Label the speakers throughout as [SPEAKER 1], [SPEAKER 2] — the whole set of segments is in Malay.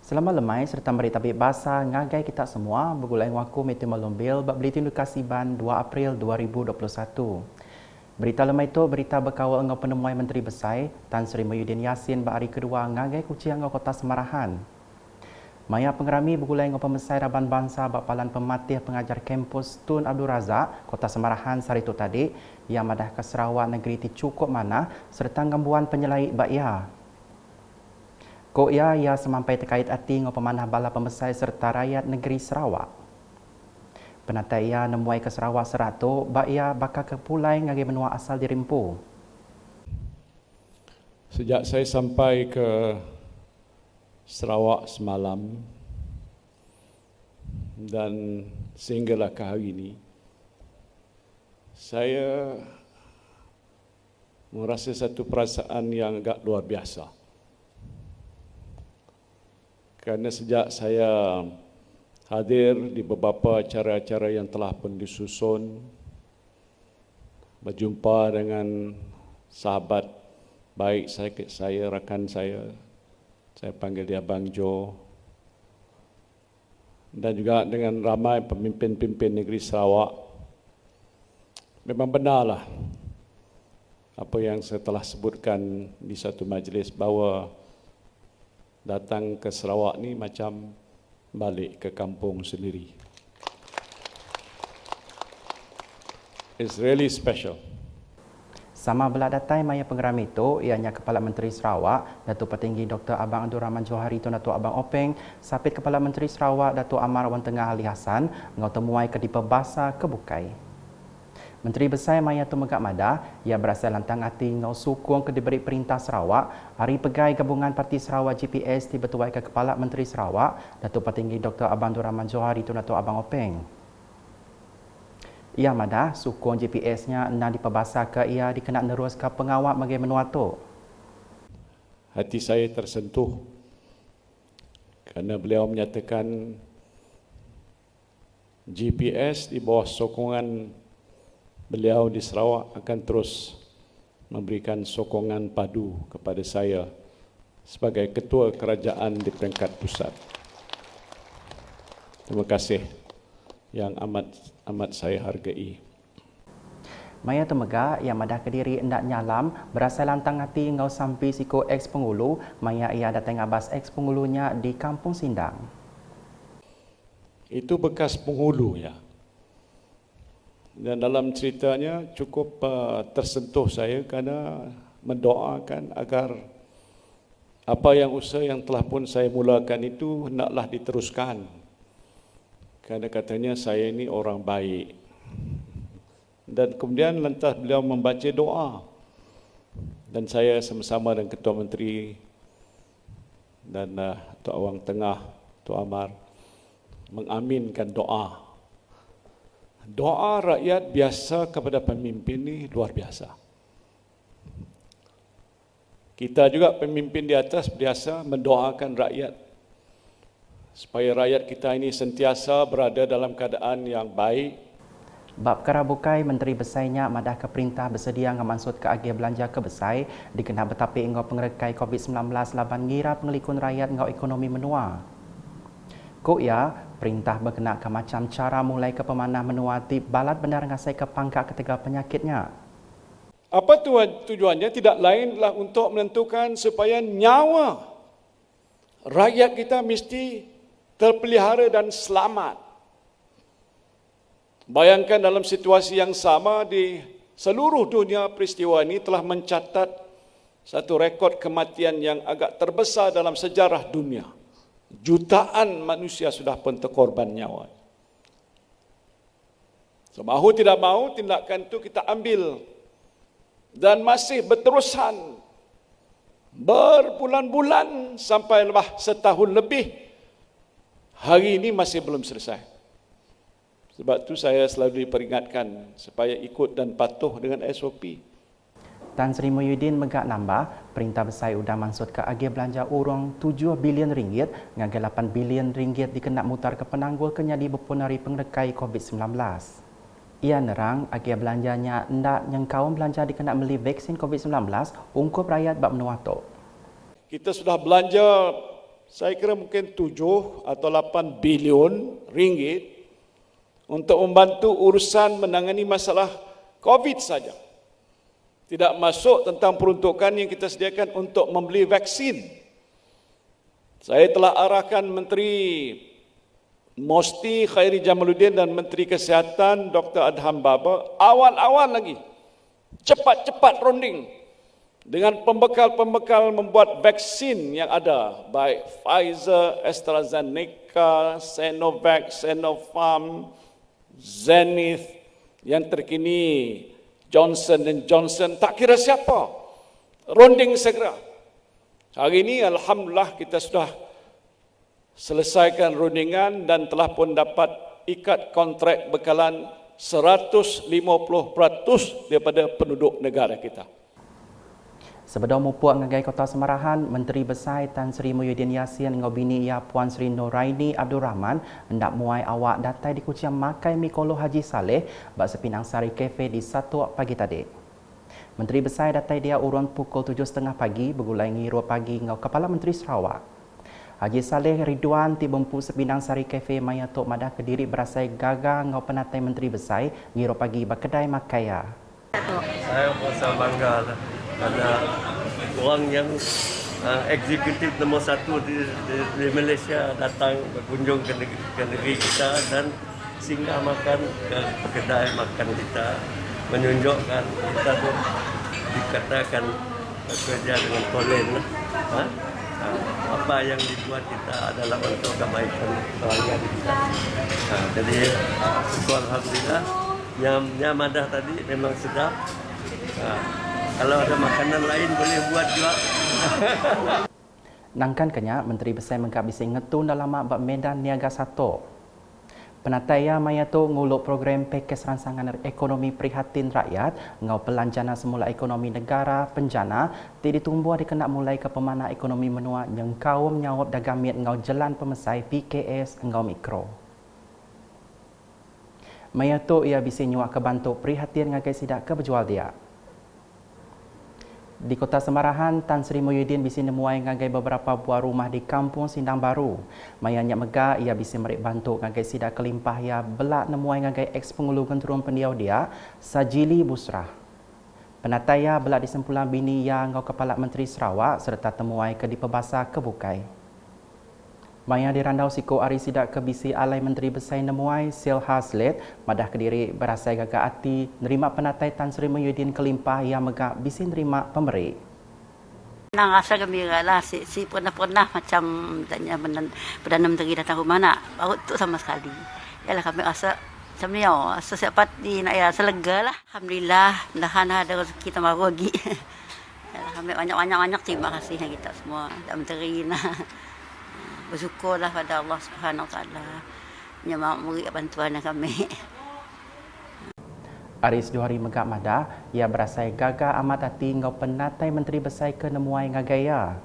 [SPEAKER 1] Selama lemai serta beri tabik basah ngagai kita semua bergulai waku meteor melombil bak beli tindu kasiban 2 April 2021. Berita lemai itu berita berkawal dengan penemuan Menteri Besar Tan Sri Muhyiddin Yassin bak hari kedua ngagai kucing dengan kota Semarahan. Maya pengerami bergulai dengan pemesai Raban Bangsa bak palan pematih pengajar kampus Tun Abdul Razak kota Semarahan sari itu tadi yang madah ke Sarawak negeri ti cukup mana serta gambuan penyelaik bak ia. Kok ia semampai terkait hati dengan pemanah bala pemesai serta rakyat negeri Sarawak. Penata ia nemuai ke Sarawak seratu, bak ia bakal kepulai ngagi benua asal dirimpu.
[SPEAKER 2] Sejak saya sampai ke Sarawak semalam dan sehinggalah ke hari ini, saya merasa satu perasaan yang agak luar biasa. Kerana sejak saya hadir di beberapa acara-acara yang telah pun disusun, berjumpa dengan sahabat baik saya, rakan saya panggil dia Abang Jo, dan juga dengan ramai pemimpin-pemimpin negeri Sarawak. Memang benarlah apa yang saya telah sebutkan di satu majlis bahawa datang ke Sarawak ni macam balik ke kampung sendiri. It's really special.
[SPEAKER 1] Sama belak datai maya pengerami itu, ianya Kepala Menteri Sarawak, Datuk Petinggi Dr. Abang Abdul Rahman Johari itu Datuk Abang Openg, Sapit Kepala Menteri Sarawak Datuk Amar Wan Tengah Ali Hassan, ngau temuai ke Dipa Basa ke Bukai. Menteri Besar Maya tu megak mada, ia berasal lantang hati ngau sukung ke diberi perintah Sarawak, hari pegai gabungan Parti Sarawak GPS dibetuai ke Kepala Menteri Sarawak, Datuk Petinggi Dr. Abang Abdul Rahman Johari itu Datuk Abang Openg. Ia mada sukung GPS-nya nak dipebasa ke ia dikenak nerus ke pengawal bagi menua tu.
[SPEAKER 2] Hati saya tersentuh kerana beliau menyatakan GPS di bawah sokongan beliau di Sarawak akan terus memberikan sokongan padu kepada saya sebagai ketua kerajaan di peringkat pusat. Terima kasih yang amat saya hargai.
[SPEAKER 1] Maya temega yang madah Kediri hendak nyalam berasal lantang hati ngau sampai siko ex pengulu, maya ia datang abas ex pengulunya di Kampung Sindang.
[SPEAKER 2] Itu bekas penghulu ya. Dan dalam ceritanya cukup tersentuh saya kerana mendoakan agar apa yang usaha yang telah pun saya mulakan itu hendaklah diteruskan. Kerana katanya saya ini orang baik. Dan kemudian lantas beliau membaca doa. Dan saya sama-sama dengan Ketua Menteri dan Tok Awang Tengah, Tok Amar mengaminkan doa. Doa rakyat biasa kepada pemimpin ini luar biasa. Kita juga pemimpin di atas biasa mendoakan rakyat supaya rakyat kita ini sentiasa berada dalam keadaan yang baik.
[SPEAKER 1] Bab karabukai Menteri Besarnya madah ke perintah bersedia ngamansut ke agih belanja ke besar dikena betapi engau pengerekai COVID-19 laban ngira pengelikun rakyat engau ekonomi menua. Kok ya, perintah berkena ke macam cara mulai ke pemanah menua di balat benar ngasai ke pangkat ketiga penyakitnya.
[SPEAKER 2] Apa tujuannya? Tidak lainlah untuk menentukan supaya nyawa rakyat kita mesti terpelihara dan selamat. Bayangkan dalam situasi yang sama di seluruh dunia peristiwa ini telah mencatat satu rekod kematian yang agak terbesar dalam sejarah dunia. Jutaan manusia sudah pun terkorban nyawa. So, mahu tidak mahu tindakan itu kita ambil dan masih berterusan berbulan-bulan sampai lebih setahun lebih. Hari ini masih belum selesai. Sebab itu saya selalu diperingatkan supaya ikut dan patuh dengan SOP.
[SPEAKER 1] Tan Sri Muhyiddin megak nambah, perintah besar udah mansut ke agih belanja urang 7 bilion ringgit ngagai 8 bilion ringgit dikenak mutar ke penanggul kenyadi berpunari pengerekai COVID-19. Ia nerang agih belanjanya ndak nyengkau belanja dikenak beli vaksin COVID-19 ungkup rakyat bab menua tu.
[SPEAKER 2] Kita sudah belanja saya kira mungkin 7 atau 8 bilion ringgit untuk membantu urusan menangani masalah COVID saja. Tidak masuk tentang peruntukan yang kita sediakan untuk membeli vaksin. Saya telah arahkan Menteri Mosti Khairi Jamaluddin dan Menteri Kesihatan Dr. Adham Baba awal-awal lagi cepat-cepat runding dengan pembekal-pembekal membuat vaksin yang ada, baik Pfizer, AstraZeneca, Sinovac, Sinopharm, Zenith, yang terkini Johnson & Johnson, tak kira siapa, runding segera. Hari ini alhamdulillah kita sudah selesaikan rundingan dan telah pun dapat ikat kontrak bekalan 150% daripada penduduk negara kita.
[SPEAKER 1] Sebelum mupuk ngagai Kota Semarahan, Menteri Besar Tan Sri Muhyiddin Yassin dengan bini ia Puan Sri Noraini Abdul Rahman hendak muai awak datai di kuciang makai Mikolo Haji Saleh bak sepinang Sari Cafe di 1 pagi tadi. Menteri Besar datai dia urun pukul 7.30 pagi bergulai ngiru pagi dengan Kepala Menteri Sarawak. Haji Saleh Ridwan ti bempu sepinang Sari Cafe maya tok madah Kediri berasai gagal dengan penatai Menteri Besar ngiru pagi bak kedai makaya.
[SPEAKER 3] Saya merasa bangga lah. Ada orang yang eksekutif nombor 1 di Malaysia datang berkunjung ke negeri kita dan singgah makan ke kedai makan kita, menunjukkan kita tu dikatakan bekerja dengan tolen. Apa yang dibuat kita adalah untuk kebaikan pelanggan kita. Jadi syukur alhamdulillah, nyam madah tadi memang sedap. Kalau ada makanan lain boleh buat juga.
[SPEAKER 1] Nangkan kenya Menteri Besar menggap bisi ngetun dalam bab Medan Niaga 1. Penataya maya tu nguluk program pakej ransangan ekonomi prihatin rakyat ngau pelanjana semula ekonomi negara penjana ti ditumbuh dikena mulai ke pemana ekonomi menua yang kaum nyawab dagang miat ngau jalan pemesai PKS ngau mikro. Maya tu ia bisi nyuak ke bantu prihatin ngagai sidak ke berjual dia. Di Kota Semarahan, Tan Sri Muhyiddin bisi nemuai ngagai beberapa buah rumah di Kampung Sindang Baru. Mayanya mega ia bisi merik bantu ngagai sidak kelimpah ia belak nemuai ngagai ex pengulu genterum pendiau dia, Sajili Busrah. Penataya belak disempulan bini ia ngau Kepala Menteri Sarawak serta temuai ke di Pebasa Kebukai. Maya dirandau siku ari sidak ke bisi alai Menteri Besar nemuai Sil Haslet madah Kediri berasai gagak hati nerima penatai Tan Sri Muhyiddin kelimpah yang megak bisi nerima pemberi.
[SPEAKER 4] Nang rasa gembira lah si pernah macam tanya Perdana Menteri datang rumah nak baru tu sama sekali. Yalah kami rasa macam ni rasa siap pati nak ya selega lah. Alhamdulillah mudahan ada rezeki tambah lagi. Yalah kami banyak terima kasih kita semua dan menteri nah. Bersyukurlah pada Allah Subhanahu Wa Taala yang memberi bantuan kami.
[SPEAKER 1] Aris Johari megak madah ia berasai gagah amat hati ngau penatai Menteri Besar ke nemuai ngagaya.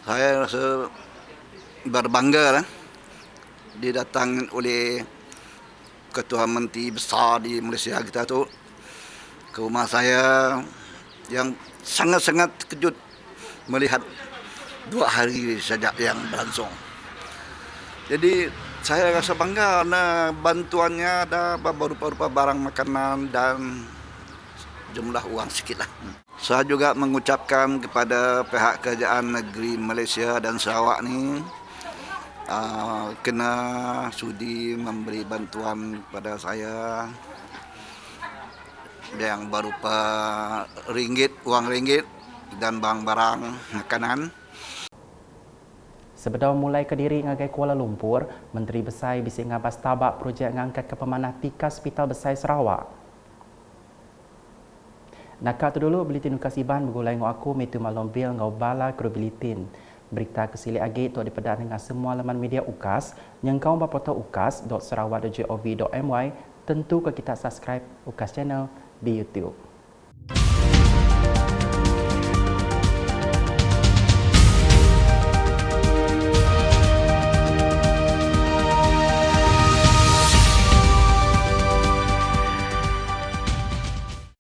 [SPEAKER 5] Saya rasa berbangga lah didatangi oleh Ketua Menteri Besar di Malaysia kita tu ke rumah saya yang sangat-sangat kejut melihat 2 hari saja yang berlangsung. Jadi saya rasa bangga karena bantuannya ada berupa barang makanan dan jumlah uang sikit lah. Saya juga mengucapkan kepada pihak kerajaan negeri Malaysia dan Sarawak ni kena sudi memberi bantuan kepada saya yang berupa wang ringgit dan barang-barang makanan.
[SPEAKER 1] Sebelum mulai Kediri ngagai Kuala Lumpur, Menteri Besar bisi ngabas tabak projek ngangkat ke pemanah tika Hospital Besar Sarawak. Nakak tu dulu Buletin Ukas Iban bergulai dengan aku Metu Malombil ngau bala Buletin. Berita kesili agi tu dipedak dengan semua laman media Ukas yang kau berportal ukas.sarawak.gov.my. Tentu ke kita subscribe Ukas Channel di YouTube.